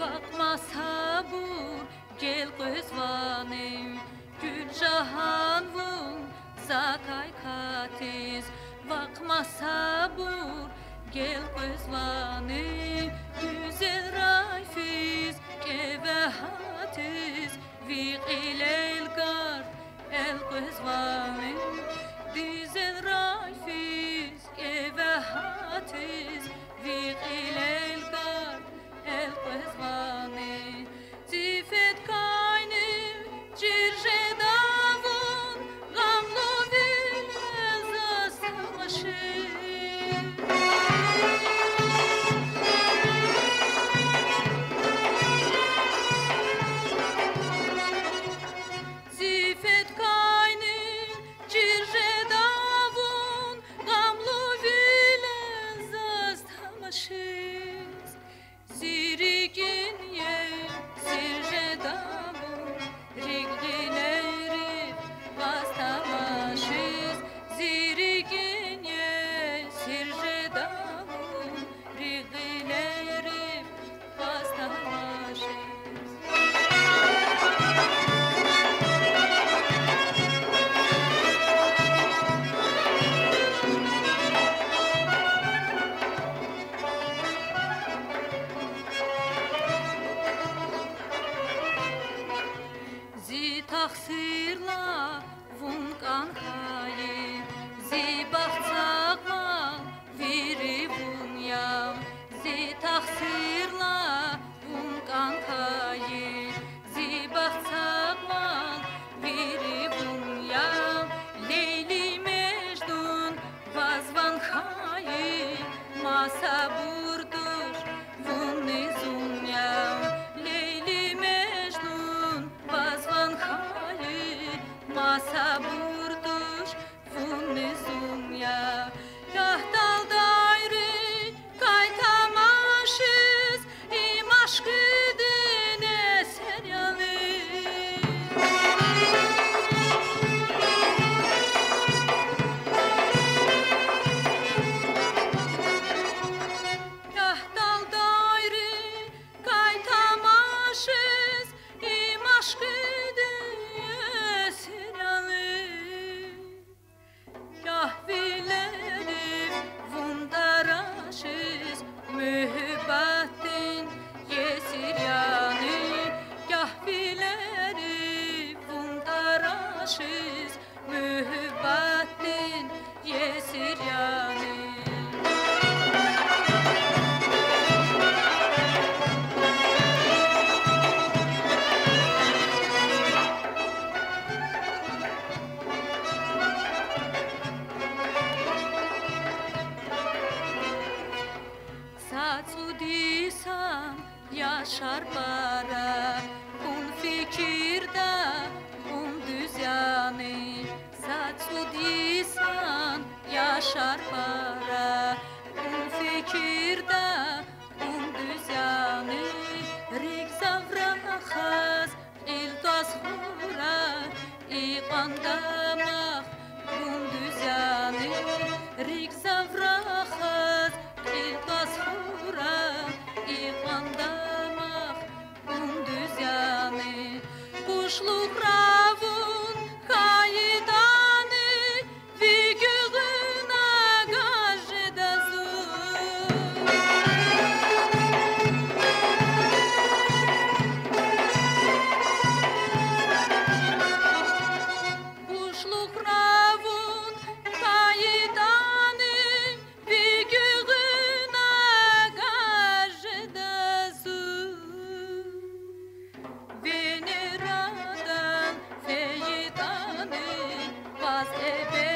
Bakma sabur gel gözvanim Gül cahanvun zakay katiz Bakma sabur gel gözvanim Güzel rayfiz kevehatiz Viqil elgar el gözvanim Güzel rayfiz kevehatiz Viqil elgar el gözvani Zifet kaynim cirje davun Gamlu vilez astamaşı Zifet kaynim cirje davun Gamlu vilez astamaşı Zirigin ye sirje damu Rigdileri bastamaşız Zirigin ye sirje damu Rigdileri bastamaşız Taksirla vunkan hayi Zi bahtsakma viri vunyam Zi taksirla vunkan hayi Zi bahtsakma viri vunyam Leyli Mecnun vazvan hayi Masa burdur vunni zunyam Leyli Mecnun vazvan hayi Masa burdur vunni zunya Yahtal dayri kaytamaşız İm aşkıdine seryalı Yahtal dayri kaytamaşız İm aşkıdine seryalı Kahvilerim vundaraşız Mühibbatin yesir yani Kahvilerim vundaraşız Mühibbatin yesir yani Saçudisan yaşar para Kun fikirde kun düzyanı Saçudisan yaşar para Kun fikirde kun düzyanı Rik zavraxaz ilgaz hura İqandamaq kun düzyanı Rik zavraxaz ilgaz hura İqandamaq kun düzyanı Kuşluk ravun kayıdanı Vigüğüna gajdazu Kuşluk ravun kayıdanı Vigüğüna gajdazu Veneradan feyidanı vaz ebe